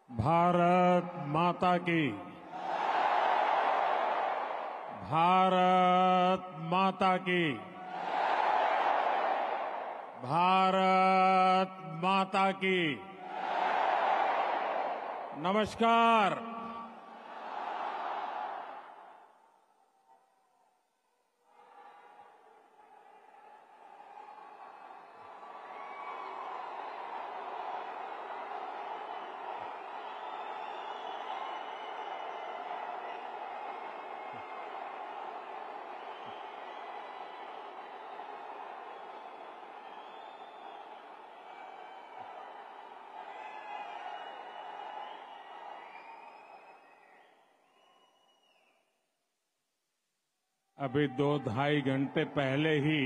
भारत माता की। भारत माता की। भारत माता की। नमस्कार। अभी 2-2.5 घंटे पहले ही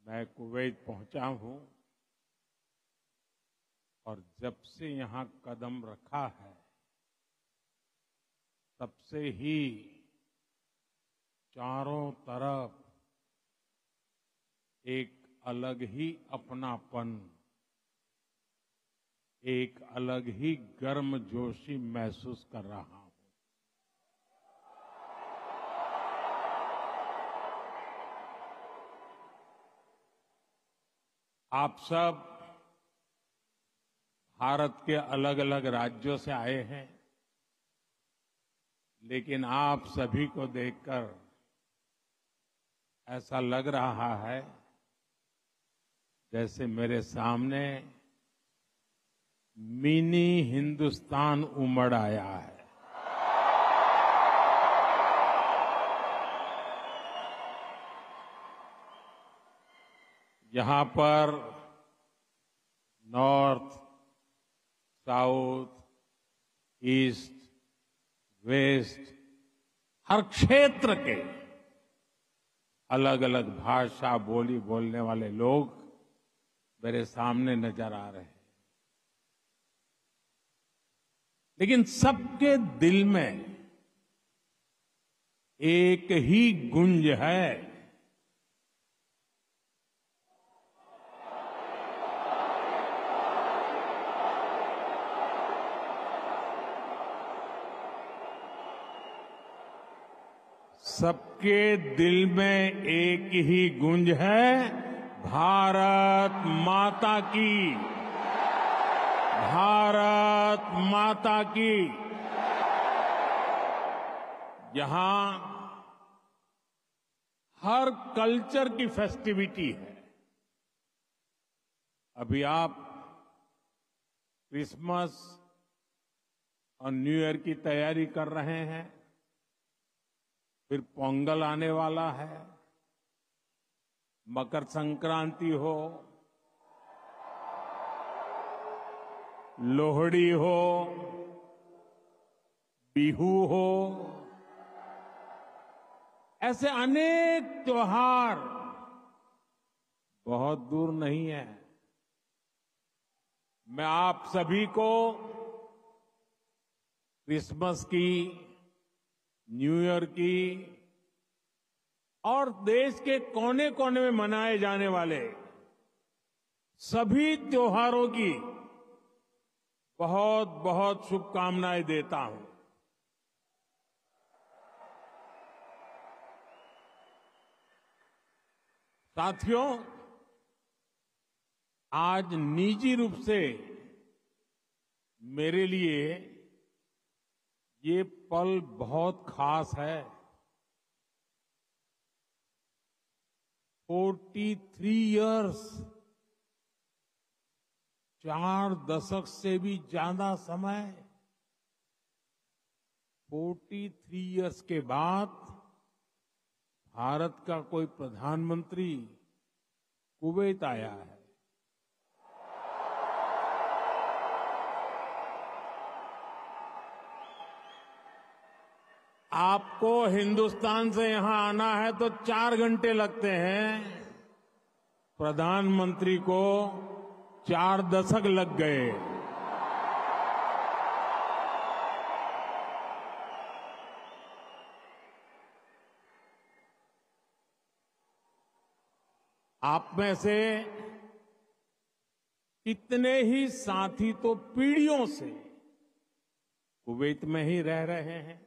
मैं कुवैत पहुंचा हूं और जब से यहां कदम रखा है तब से ही चारों तरफ एक अलग ही अपनापन, एक अलग ही गर्मजोशी महसूस कर रहा हूं। आप सब भारत के अलग अलग राज्यों से आए हैं, लेकिन आप सभी को देखकर ऐसा लग रहा है जैसे मेरे सामने मिनी हिंदुस्तान उमड़ आया है। यहां पर नॉर्थ, साउथ, ईस्ट, वेस्ट, हर क्षेत्र के अलग अलग भाषा बोली बोलने वाले लोग मेरे सामने नजर आ रहे हैं, लेकिन सबके दिल में एक ही गुंज है। सबके दिल में एक ही गूंज है, भारत माता की। भारत माता की। यहां हर कल्चर की फेस्टिविटी है। अभी आप क्रिसमस और न्यू ईयर की तैयारी कर रहे हैं, फिर पोंगल आने वाला है, मकर संक्रांति हो, लोहड़ी हो, बिहू हो, ऐसे अनेक त्योहार बहुत दूर नहीं है। मैं आप सभी को क्रिसमस की, न्यू ईयर की और देश के कोने कोने में मनाए जाने वाले सभी त्योहारों की बहुत बहुत शुभकामनाएं देता हूं। साथियों, आज निजी रूप से मेरे लिए ये पल बहुत खास है। 43 इयर्स, 4 दशक से भी ज्यादा समय, 43 इयर्स के बाद भारत का कोई प्रधानमंत्री कुवैत आया है। आपको हिंदुस्तान से यहां आना है तो 4 घंटे लगते हैं, प्रधानमंत्री को 4 दशक लग गए। आप में से कितने ही साथी तो पीढ़ियों से कुवैत में ही रह रहे हैं।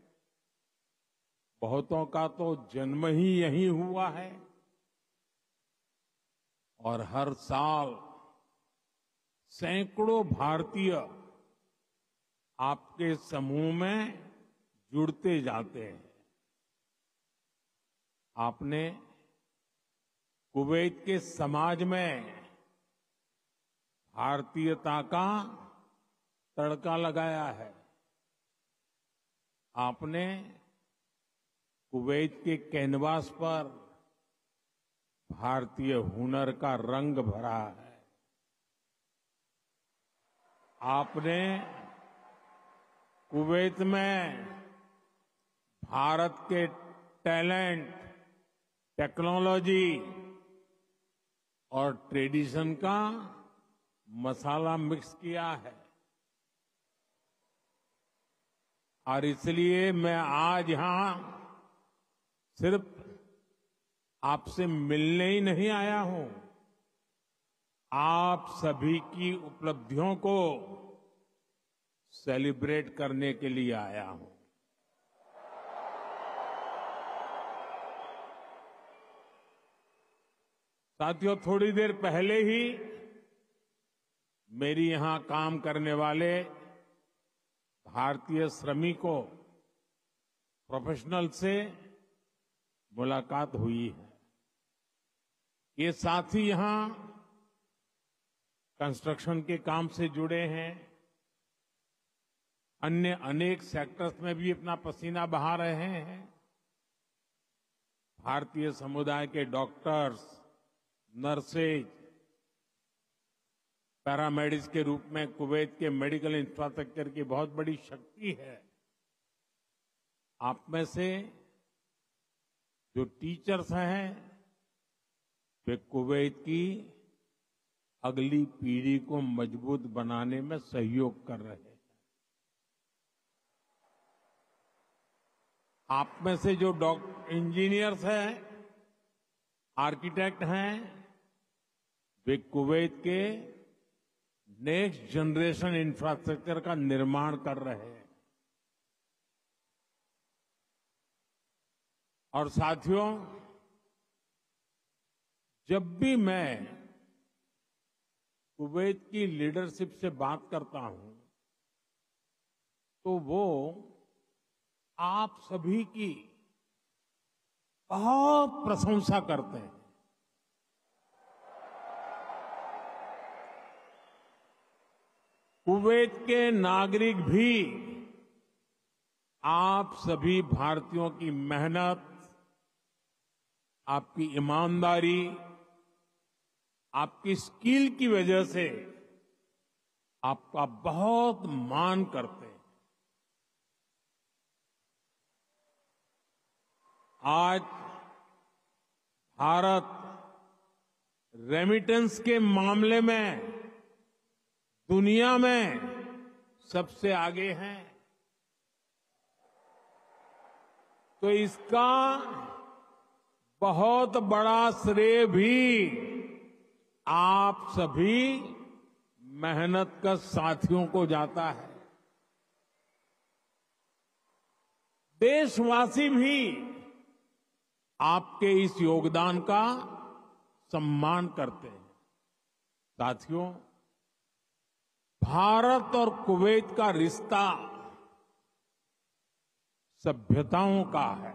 बहुतों का तो जन्म ही यहीं हुआ है और हर साल सैकड़ों भारतीय आपके समूह में जुड़ते जाते हैं। आपने कुवैत के समाज में भारतीयता का तड़का लगाया है। आपने कुवैत के कैनवास पर भारतीय हुनर का रंग भरा है। आपने कुवैत में भारत के टैलेंट, टेक्नोलॉजी और ट्रेडिशन का मसाला मिक्स किया है। और इसलिए मैं आज यहां सिर्फ आपसे मिलने ही नहीं आया हूं, आप सभी की उपलब्धियों को सेलिब्रेट करने के लिए आया हूं। साथियों, थोड़ी देर पहले ही मेरी यहां काम करने वाले भारतीय श्रमिकों, प्रोफेशनल से मुलाकात हुई है। ये साथी यहां कंस्ट्रक्शन के काम से जुड़े हैं, अन्य अनेक सेक्टर्स में भी अपना पसीना बहा रहे हैं। भारतीय समुदाय के डॉक्टर्स, नर्सेज, पैरामेडिक्स के रूप में कुवैत के मेडिकल इंफ्रास्ट्रक्चर की बहुत बड़ी शक्ति है। आप में से जो टीचर्स हैं वे कुवैत की अगली पीढ़ी को मजबूत बनाने में सहयोग कर रहे हैं। आप में से जो इंजीनियर्स हैं, आर्किटेक्ट हैं, वे कुवैत के नेक्स्ट जनरेशन इंफ्रास्ट्रक्चर का निर्माण कर रहे हैं। और साथियों, जब भी मैं कुवैत की लीडरशिप से बात करता हूं तो वो आप सभी की बहुत प्रशंसा करते हैं। कुवैत के नागरिक भी आप सभी भारतीयों की मेहनत, आपकी ईमानदारी, आपकी स्किल की वजह से आपका बहुत मान करते हैं। आज भारत रेमिटेंस के मामले में दुनिया में सबसे आगे है, तो इसका बहुत बड़ा श्रेय भी आप सभी मेहनत कर साथियों को जाता है। देशवासी भी आपके इस योगदान का सम्मान करते हैं। साथियों, भारत और कुवैत का रिश्ता सभ्यताओं का है,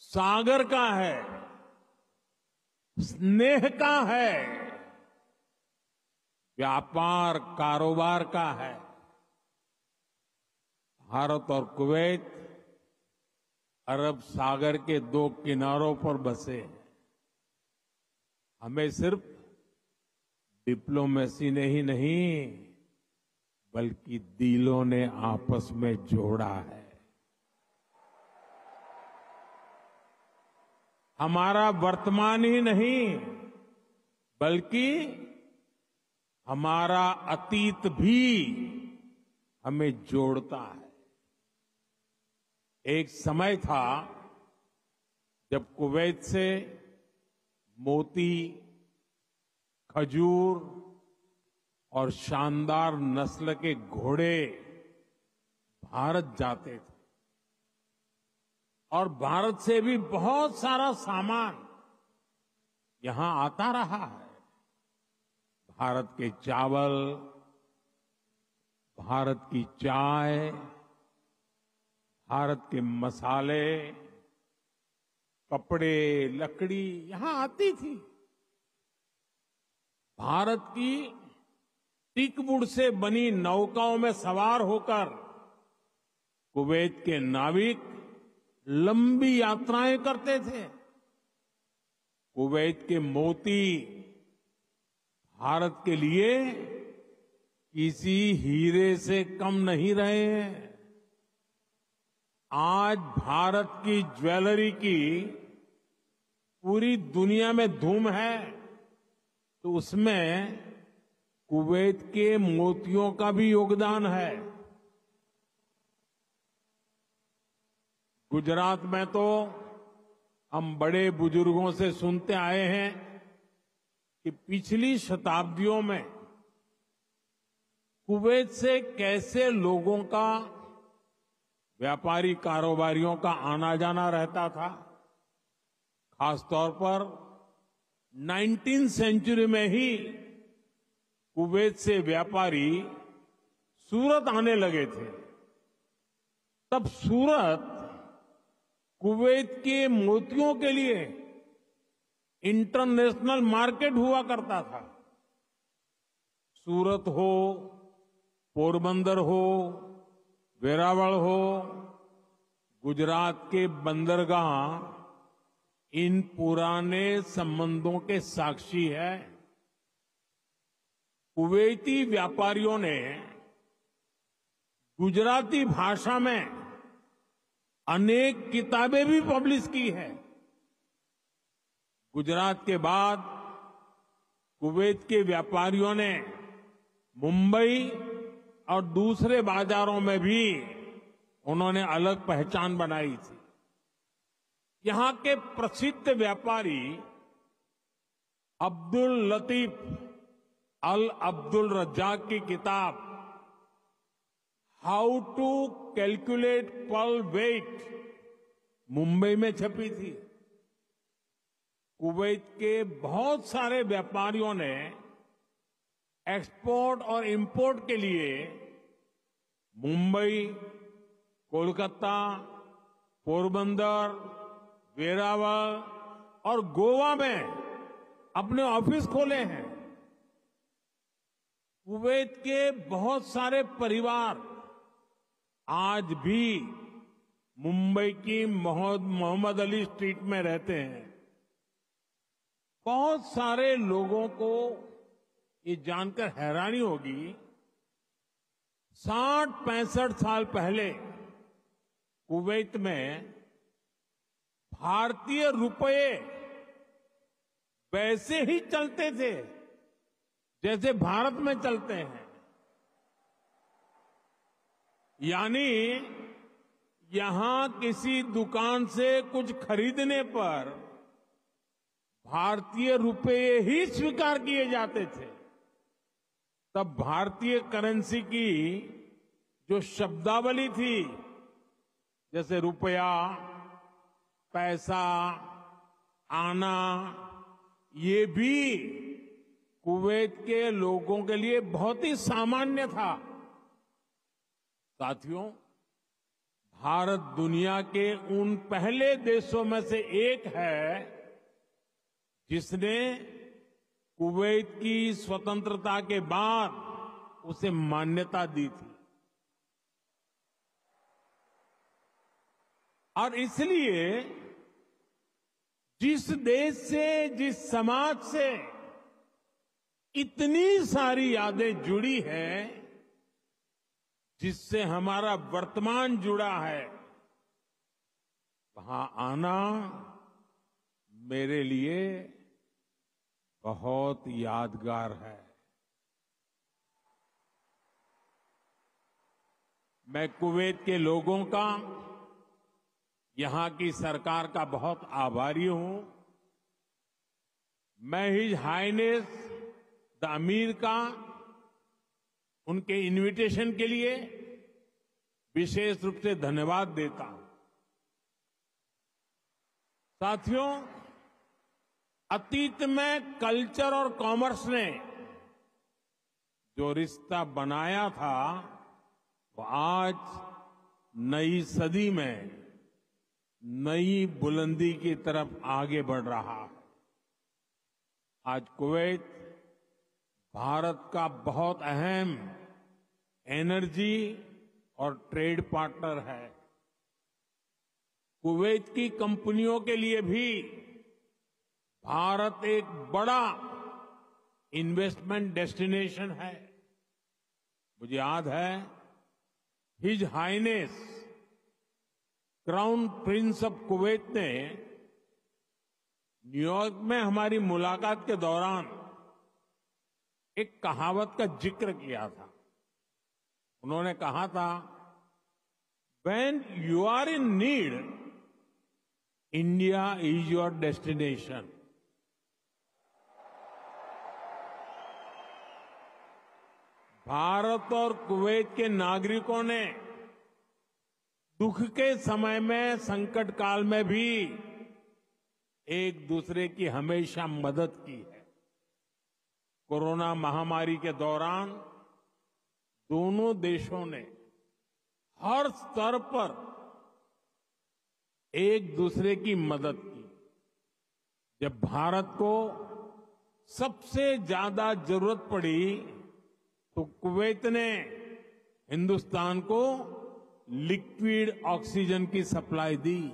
सागर का है, स्नेह का है, व्यापार कारोबार का है। भारत और कुवैत अरब सागर के दो किनारों पर बसे हैं। हमें सिर्फ डिप्लोमेसी ने ही नहीं बल्कि दिलों ने आपस में जोड़ा है। हमारा वर्तमान ही नहीं बल्कि हमारा अतीत भी हमें जोड़ता है। एक समय था जब कुवैत से मोती, खजूर और शानदार नस्ल के घोड़े भारत जाते थे और भारत से भी बहुत सारा सामान यहां आता रहा है। भारत के चावल, भारत की चाय, भारत के मसाले, कपड़े, लकड़ी यहां आती थी। भारत की टीकवुड से बनी नौकाओं में सवार होकर कुवैत के नाविक लंबी यात्राएं करते थे। कुवैत के मोती भारत के लिए किसी हीरे से कम नहीं रहे हैं। आज भारत की ज्वेलरी की पूरी दुनिया में धूम है, तो उसमें कुवैत के मोतियों का भी योगदान है। गुजरात में तो हम बड़े बुजुर्गों से सुनते आए हैं कि पिछली शताब्दियों में कुवैत से कैसे लोगों का, व्यापारी कारोबारियों का आना जाना रहता था। खासतौर पर 19वीं सेंचुरी में ही कुवैत से व्यापारी सूरत आने लगे थे। तब सूरत कुवैत के मोतियों के लिए इंटरनेशनल मार्केट हुआ करता था। सूरत हो, पोरबंदर हो, वेरावल हो, गुजरात के बंदरगाह इन पुराने संबंधों के साक्षी है। कुवैती व्यापारियों ने गुजराती भाषा में अनेक किताबें भी पब्लिश की है। गुजरात के बाद कुवैत के व्यापारियों ने मुंबई और दूसरे बाजारों में भी उन्होंने अलग पहचान बनाई थी। यहां के प्रसिद्ध व्यापारी अब्दुल लतीफ अल अब्दुल रज्जाक की किताब how to calculate pearl weight Mumbai में छपी थी। कुवैत के बहुत सारे व्यापारियों ने एक्सपोर्ट और इंपोर्ट के लिए मुंबई, कोलकाता, पोरबंदर, वेरावल और गोवा में अपने ऑफिस खोले हैं। कुवैत के बहुत सारे परिवार आज भी मुंबई की मोहम्मद अली स्ट्रीट में रहते हैं। बहुत सारे लोगों को ये जानकर हैरानी होगी, 60-65 साल पहले कुवैत में भारतीय रुपये वैसे ही चलते थे जैसे भारत में चलते हैं। यानी यहां किसी दुकान से कुछ खरीदने पर भारतीय रुपये ही स्वीकार किए जाते थे। तब भारतीय करेंसी की जो शब्दावली थी, जैसे रुपया, पैसा, आना, ये भी कुवैत के लोगों के लिए बहुत ही सामान्य था। साथियों, भारत दुनिया के उन पहले देशों में से एक है जिसने कुवैत की स्वतंत्रता के बाद उसे मान्यता दी थी। और इसलिए जिस देश से, जिस समाज से इतनी सारी यादें जुड़ी हैं, जिससे हमारा वर्तमान जुड़ा है, वहां आना मेरे लिए बहुत यादगार है। मैं कुवैत के लोगों का, यहां की सरकार का बहुत आभारी हूं। मैं हिज हाइनेस द अमीर का उनके इनविटेशन के लिए विशेष रूप से धन्यवाद देता हूं। साथियों, अतीत में कल्चर और कॉमर्स ने जो रिश्ता बनाया था, वो आज नई सदी में नई बुलंदी की तरफ आगे बढ़ रहा है। आज कुवैत भारत का बहुत अहम एनर्जी और ट्रेड पार्टनर है। कुवैत की कंपनियों के लिए भी भारत एक बड़ा इन्वेस्टमेंट डेस्टिनेशन है। मुझे याद है, his highness crown prince of Kuwait ने न्यूयॉर्क में हमारी मुलाकात के दौरान एक कहावत का जिक्र किया था। उन्होंने कहा था, "When you are in need, India is your destination." Bharat और कुवैत के नागरिकों ने दुख के समय में, संकट काल में भी एक दूसरे की हमेशा मदद की है। कोरोना महामारी के दौरान दोनों देशों ने हर स्तर पर एक दूसरे की मदद की। जब भारत को सबसे ज्यादा जरूरत पड़ी तो कुवैत ने हिंदुस्तान को लिक्विड ऑक्सीजन की सप्लाई दी।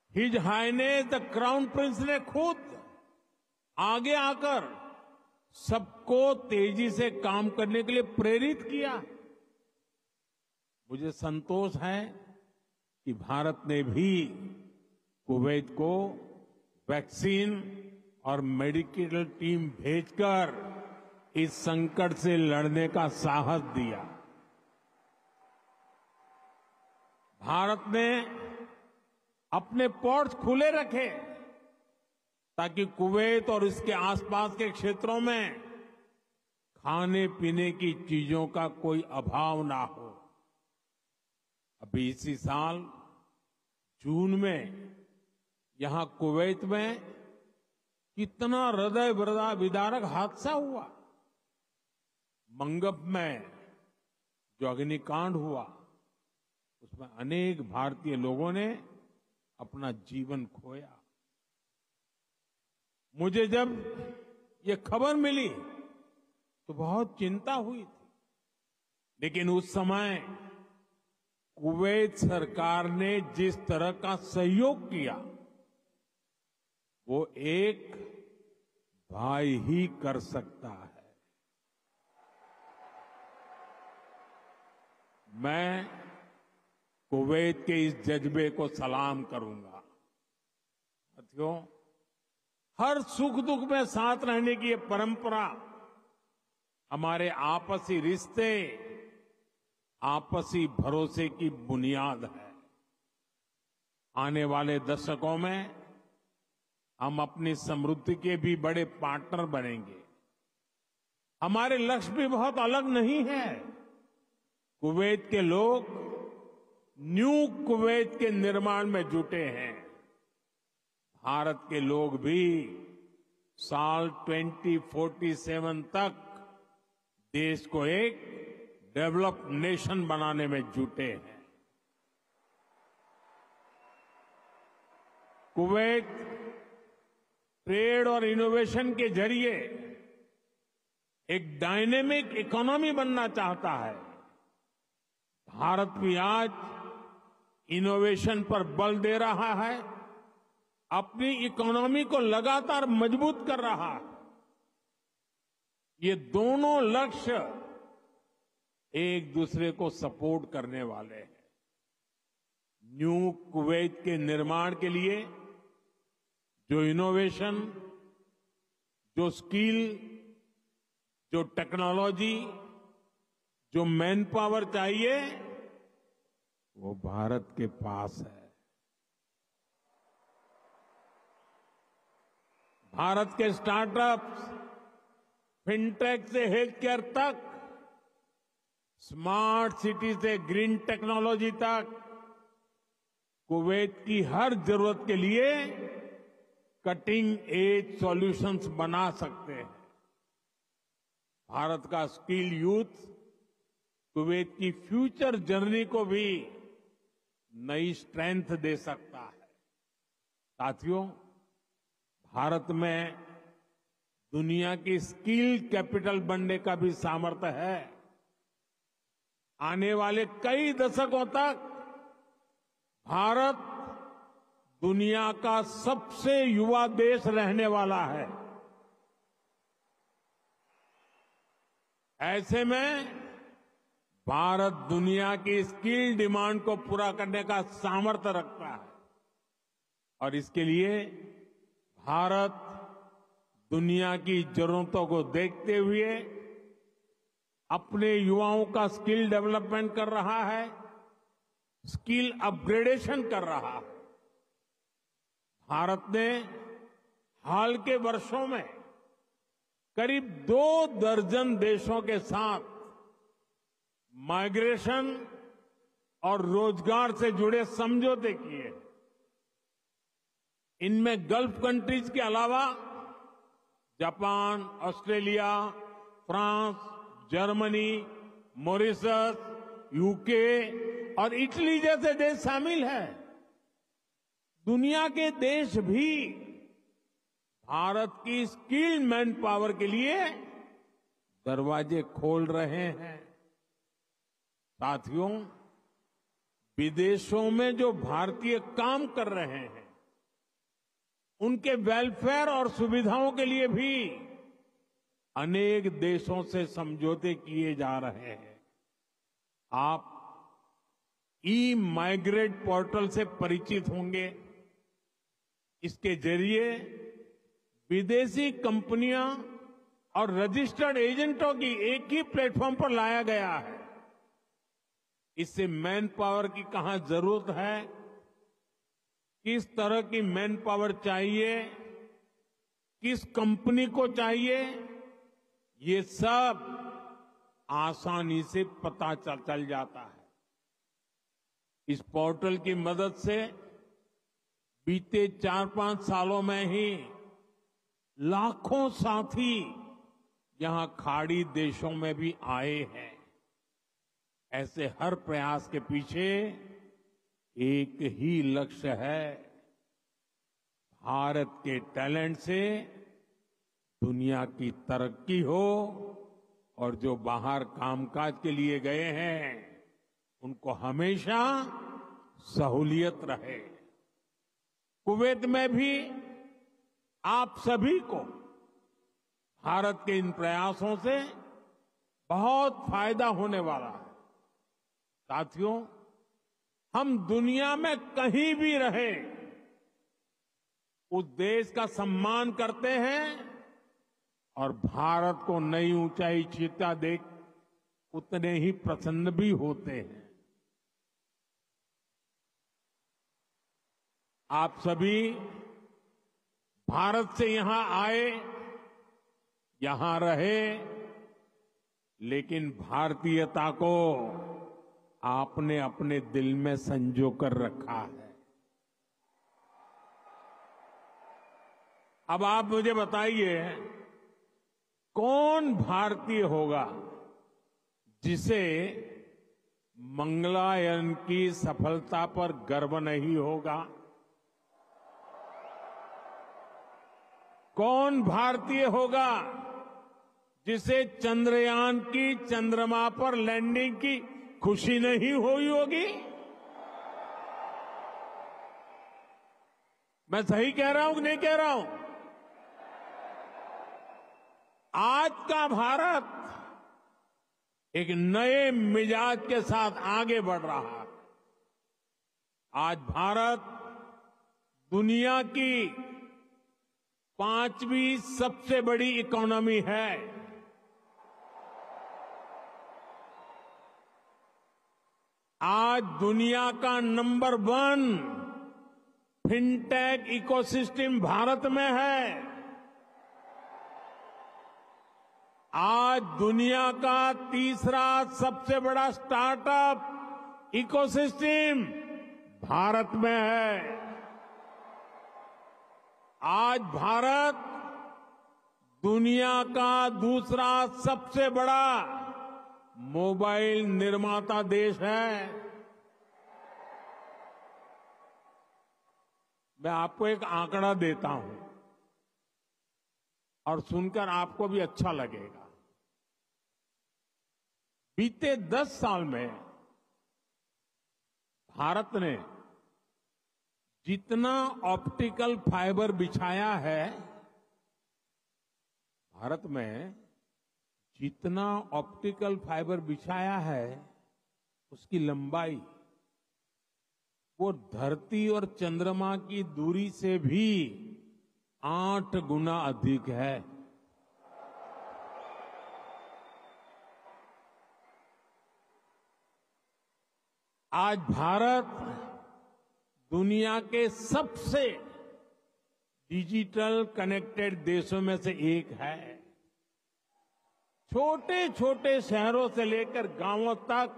His highness the crown prince ने खुद आगे आकर सबको तेजी से काम करने के लिए प्रेरित किया। मुझे संतोष है कि भारत ने भी कुवैत को वैक्सीन और मेडिकल टीम भेजकर इस संकट से लड़ने का साहस दिया। भारत ने अपने पोर्ट्स खुले रखे ताकि कुवैत और इसके आसपास के क्षेत्रों में खाने पीने की चीजों का कोई अभाव ना हो। अभी इसी साल जून में यहां कुवैत में कितना हृदय विदारक हादसा हुआ। मंगब में जो अग्निकांड हुआ, उसमें अनेक भारतीय लोगों ने अपना जीवन खोया। मुझे जब ये खबर मिली तो बहुत चिंता हुई थी, लेकिन उस समय कुवैत सरकार ने जिस तरह का सहयोग किया, वो एक भाई ही कर सकता है। मैं कुवैत के इस जज्बे को सलाम करूंगा। साथियों, हर सुख दुख में साथ रहने की ये परंपरा हमारे आपसी रिश्ते, आपसी भरोसे की बुनियाद है। आने वाले दशकों में हम अपनी समृद्धि के भी बड़े पार्टनर बनेंगे। हमारे लक्ष्य भी बहुत अलग नहीं है। कुवैत के लोग न्यू कुवैत के निर्माण में जुटे हैं। भारत के लोग भी साल 2047 तक देश को एक डेवलप्ड नेशन बनाने में जुटे हैं। कुवैत ट्रेड और इनोवेशन के जरिए एक डायनेमिक इकोनॉमी बनना चाहता है। भारत भी आज इनोवेशन पर बल दे रहा है, अपनी इकोनॉमी को लगातार मजबूत कर रहा है। ये दोनों लक्ष्य एक दूसरे को सपोर्ट करने वाले हैं। न्यू कुवैत के निर्माण के लिए जो इनोवेशन, जो स्किल, जो टेक्नोलॉजी, जो मैन पावर चाहिए, वो भारत के पास है। भारत के स्टार्टअप्स, फिनटेक से हेल्थ केयर तक, स्मार्ट सिटी से ग्रीन टेक्नोलॉजी तक, कुवैत की हर जरूरत के लिए कटिंग एज सॉल्यूशंस बना सकते हैं। भारत का स्किल यूथ कुवैत की फ्यूचर जर्नी को भी नई स्ट्रेंथ दे सकता है। साथियों, भारत में दुनिया की स्किल कैपिटल बनने का भी सामर्थ्य है। आने वाले कई दशकों तक भारत दुनिया का सबसे युवा देश रहने वाला है। ऐसे में भारत दुनिया की स्किल डिमांड को पूरा करने का सामर्थ्य रखता है और इसके लिए भारत दुनिया की जरूरतों को देखते हुए अपने युवाओं का स्किल डेवलपमेंट कर रहा है, स्किल अपग्रेडेशन कर रहा है। भारत ने हाल के वर्षों में करीब 2 दर्जन देशों के साथ माइग्रेशन और रोजगार से जुड़े समझौते किए। इनमें गल्फ कंट्रीज के अलावा Japan, Australia, France, Germany, Mauritius, UK और इटली जैसे देश शामिल हैं। दुनिया के देश भी भारत की स्किल्ड मैन पावर के लिए दरवाजे खोल रहे हैं। साथियों, विदेशों में जो भारतीय काम कर रहे हैं उनके वेलफेयर और सुविधाओं के लिए भी अनेक देशों से समझौते किए जा रहे हैं। आप ई माइग्रेट पोर्टल से परिचित होंगे। इसके जरिए विदेशी कंपनियां और रजिस्टर्ड एजेंटों की एक ही प्लेटफॉर्म पर लाया गया है। इससे मैन पावर की कहां जरूरत है, किस तरह की मैन पावर चाहिए, किस कंपनी को चाहिए, ये सब आसानी से पता चल जाता है। इस पोर्टल की मदद से बीते 4-5 सालों में ही लाखों साथी यहां खाड़ी देशों में भी आए हैं। ऐसे हर प्रयास के पीछे एक ही लक्ष्य है, भारत के टैलेंट से दुनिया की तरक्की हो और जो बाहर कामकाज के लिए गए हैं उनको हमेशा सहूलियत रहे। कुवैत में भी आप सभी को भारत के इन प्रयासों से बहुत फायदा होने वाला है। साथियों, हम दुनिया में कहीं भी रहे उस देश का सम्मान करते हैं और भारत को नई ऊंचाई छूता देख उतने ही प्रसन्न भी होते हैं। आप सभी भारत से यहां आए, यहां रहे, लेकिन भारतीयता को आपने अपने दिल में संजो कर रखा है। अब आप मुझे बताइए, कौन भारतीय होगा जिसे मंगलायन की सफलता पर गर्व नहीं होगा? कौन भारतीय होगा जिसे चंद्रयान की चंद्रमा पर लैंडिंग की खुशी नहीं हुई होगी? मैं सही कह रहा हूं कि नहीं कह रहा हूं? आज का भारत एक नए मिजाज के साथ आगे बढ़ रहा है। आज भारत दुनिया की 5वीं सबसे बड़ी इकोनॉमी है। आज दुनिया का नंबर 1 फिनटेक इकोसिस्टम भारत में है। आज दुनिया का तीसरा सबसे बड़ा स्टार्टअप इकोसिस्टम भारत में है। आज भारत दुनिया का दूसरा सबसे बड़ा मोबाइल निर्माता देश है। मैं आपको एक आंकड़ा देता हूं और सुनकर आपको भी अच्छा लगेगा। बीते 10 साल में भारत ने जितना ऑप्टिकल फाइबर बिछाया है, भारत में जितना ऑप्टिकल फाइबर बिछाया है, उसकी लंबाई वो धरती और चंद्रमा की दूरी से भी 8 गुना अधिक है। आज भारत दुनिया के सबसे डिजिटल कनेक्टेड देशों में से एक है। छोटे छोटे शहरों से लेकर गांवों तक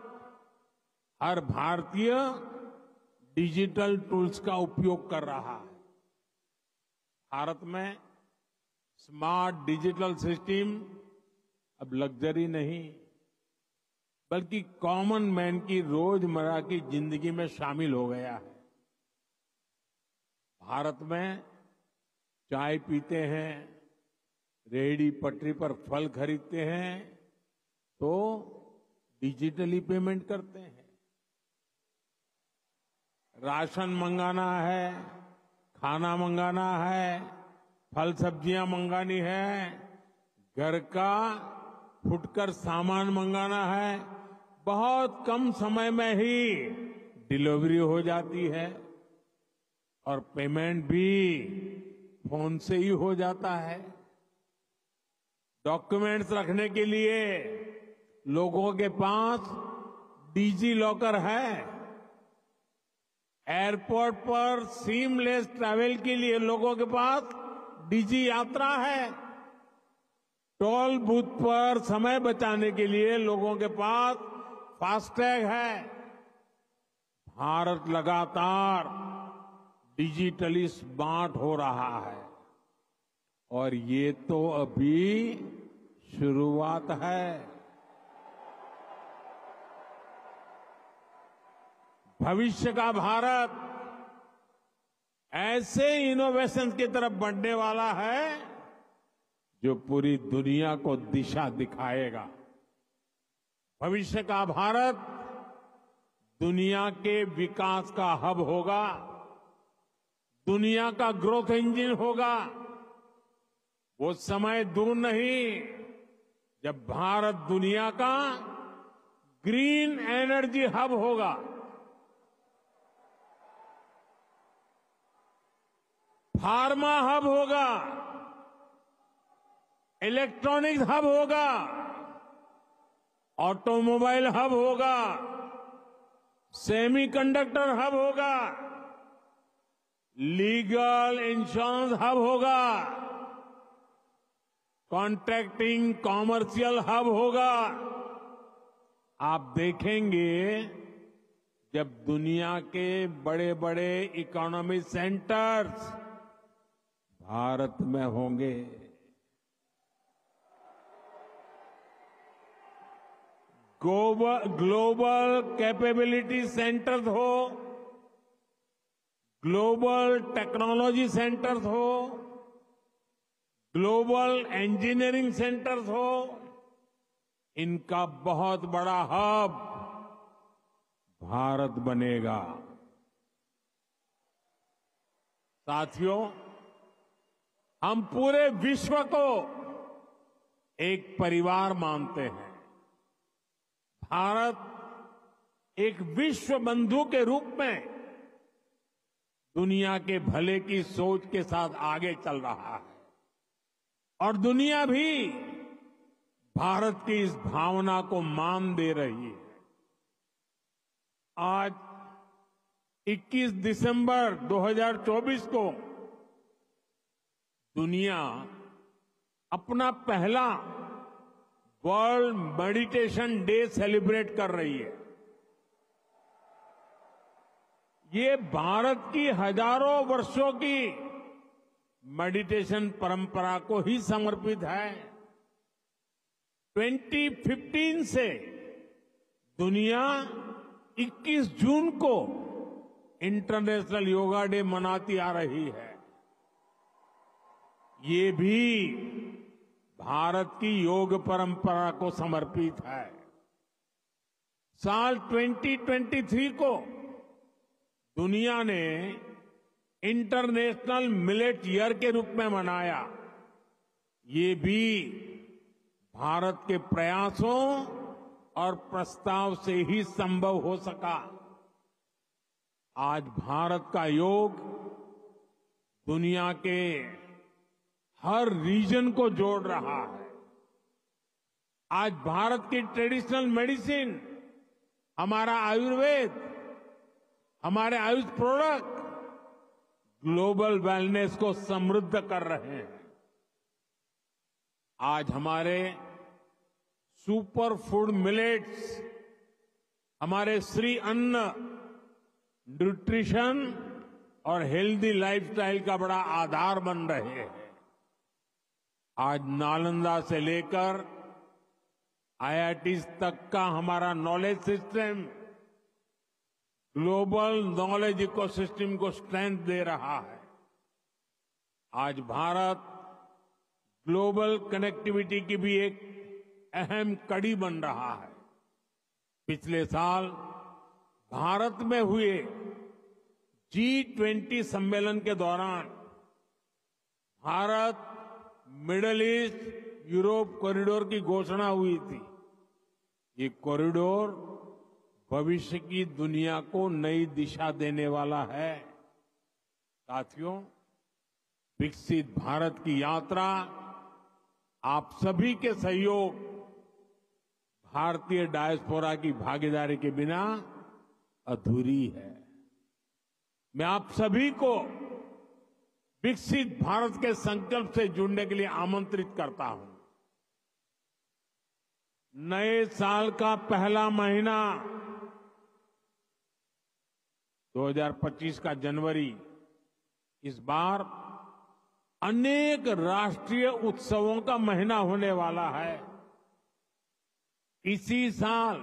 हर भारतीय डिजिटल टूल्स का उपयोग कर रहा है। भारत में स्मार्ट डिजिटल सिस्टम अब लग्जरी नहीं, बल्कि कॉमन मैन की रोजमर्रा की जिंदगी में शामिल हो गया है। भारत में चाय पीते हैं, रेहड़ी पटरी पर फल खरीदते हैं तो डिजिटली पेमेंट करते हैं। राशन मंगाना है, खाना मंगाना है, फल सब्जियां मंगानी है, घर का फुटकर सामान मंगाना है, बहुत कम समय में ही डिलीवरी हो जाती है और पेमेंट भी फोन से ही हो जाता है। डॉक्यूमेंट्स रखने के लिए लोगों के पास डिजी लॉकर है। एयरपोर्ट पर सीमलेस ट्रैवल के लिए लोगों के पास डिजी यात्रा है। टोल बूथ पर समय बचाने के लिए लोगों के पास फास्टैग है। भारत लगातार डिजिटली स्मार्ट हो रहा है और ये तो अभी शुरुआत है। भविष्य का भारत ऐसे इनोवेशन की तरफ बढ़ने वाला है जो पूरी दुनिया को दिशा दिखाएगा। भविष्य का भारत दुनिया के विकास का हब होगा, दुनिया का ग्रोथ इंजन होगा। वो समय दूर नहीं जब भारत दुनिया का ग्रीन एनर्जी हब होगा, फार्मा हब होगा, इलेक्ट्रॉनिक्स हब होगा, ऑटोमोबाइल हब होगा, सेमीकंडक्टर हब होगा, लीगल इंश्योरेंस हब होगा, कॉन्ट्रैक्टिंग कॉमर्शियल हब होगा। आप देखेंगे जब दुनिया के बड़े बड़े इकोनॉमिक सेंटर्स भारत में होंगे। ग्लोबल कैपेबिलिटी सेंटर्स हो, ग्लोबल टेक्नोलॉजी सेंटर्स हो, ग्लोबल इंजीनियरिंग सेंटर्स हो, इनका बहुत बड़ा हब भारत बनेगा। साथियों, हम पूरे विश्व को एक परिवार मानते हैं। भारत एक विश्व बंधु के रूप में दुनिया के भले की सोच के साथ आगे चल रहा है और दुनिया भी भारत की इस भावना को मान दे रही है। आज 21 दिसंबर 2024 को दुनिया अपना पहला वर्ल्ड मेडिटेशन डे सेलिब्रेट कर रही है। ये भारत की हजारों वर्षों की मेडिटेशन परंपरा को ही समर्पित है। 2015 से दुनिया 21 जून को इंटरनेशनल योगा डे मनाती आ रही है। ये भी भारत की योग परंपरा को समर्पित है। साल 2023 को दुनिया ने इंटरनेशनल मिलेट ईयर के रूप में मनाया। ये भी भारत के प्रयासों और प्रस्ताव से ही संभव हो सका। आज भारत का योग दुनिया के हर रीजन को जोड़ रहा है। आज भारत की ट्रेडिशनल मेडिसिन, हमारा आयुर्वेद, हमारे आयुष प्रोडक्ट ग्लोबल वेलनेस को समृद्ध कर रहे हैं। आज हमारे सुपर फूड मिलेट्स, हमारे श्री अन्न, न्यूट्रिशन और हेल्दी लाइफस्टाइल का बड़ा आधार बन रहे हैं। आज नालंदा से लेकर IITs तक का हमारा knowledge system global knowledge ecosystem को स्ट्रेंथ दे रहा है। आज भारत ग्लोबल कनेक्टिविटी की भी एक अहम कड़ी बन रहा है। पिछले साल भारत में हुए G20 सम्मेलन के दौरान Bharat middle east Europe corridor की घोषणा हुई थी। ये कॉरिडोर भविष्य की दुनिया को नई दिशा देने वाला है। साथियों, विकसित भारत की यात्रा आप सभी के सहयोग, भारतीय डायस्पोरा की भागीदारी के बिना अधूरी है। मैं आप सभी को विकसित भारत के संकल्प से जुड़ने के लिए आमंत्रित करता हूं। नए साल का पहला महीना 2025 का जनवरी इस बार अनेक राष्ट्रीय उत्सवों का महीना होने वाला है। इसी साल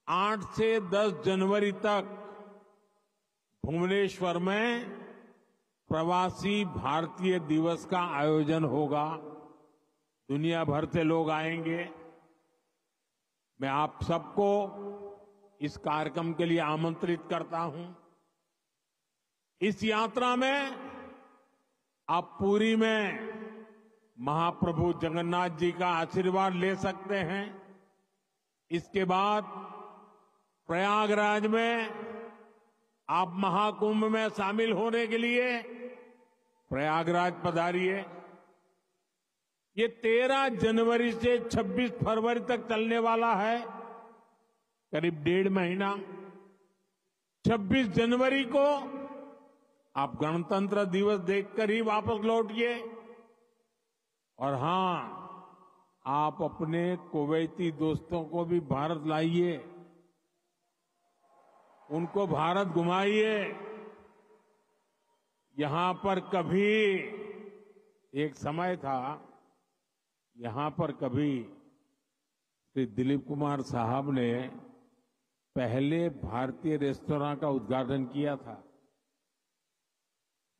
8 से 10 जनवरी तक भुवनेश्वर में प्रवासी भारतीय दिवस का आयोजन होगा। दुनिया भर से लोग आएंगे। मैं आप सबको इस कार्यक्रम के लिए आमंत्रित करता हूं। इस यात्रा में आप पुरी में महाप्रभु जगन्नाथ जी का आशीर्वाद ले सकते हैं। इसके बाद प्रयागराज में आप महाकुंभ में शामिल होने के लिए प्रयागराज पधारिए। ये 13 जनवरी से 26 फरवरी तक चलने वाला है, करीब 1.5 महीना। 26 जनवरी को आप गणतंत्र दिवस देखकर ही वापस लौटिए। और हां, आप अपने कुवैती दोस्तों को भी भारत लाइए, उनको भारत घुमाइए। यहां पर कभी एक समय था, यहां पर कभी श्री दिलीप कुमार साहब ने पहले भारतीय रेस्तरां का उद्घाटन किया था।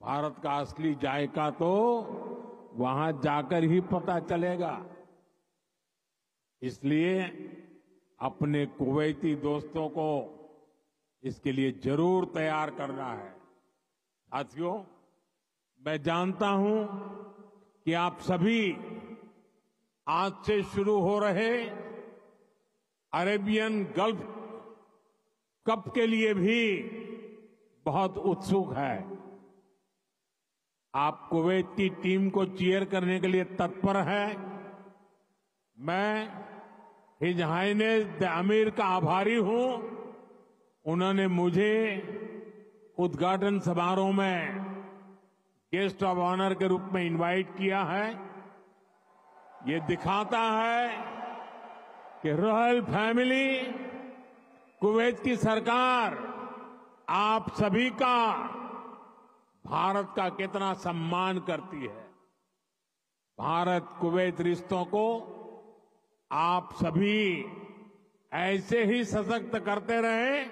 भारत का असली जायका तो वहां जाकर ही पता चलेगा। इसलिए अपने कुवैती दोस्तों को इसके लिए जरूर तैयार करना है। साथियों, मैं जानता हूं कि आप सभी आज से शुरू हो रहे अरेबियन गल्फ कप के लिए भी बहुत उत्सुक है। आप कुवैत की टीम को चीयर करने के लिए तत्पर है। मैं हिज हाइनेस द अमीर का आभारी हूं। उन्होंने मुझे उद्घाटन समारोह में गेस्ट ऑफ ऑनर के रूप में इनवाइट किया है। ये दिखाता है कि रॉयल फैमिली, कुवैत की सरकार आप सभी का, भारत का कितना सम्मान करती है। भारत कुवैत रिश्तों को आप सभी ऐसे ही सशक्त करते रहे,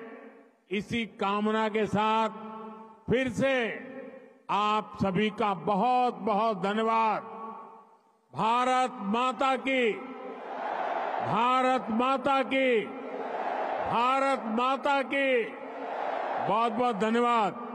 इसी कामना के साथ फिर से आप सभी का बहुत बहुत धन्यवाद। भारत माता की, भारत माता की, भारत माता की बहुत बहुत धन्यवाद।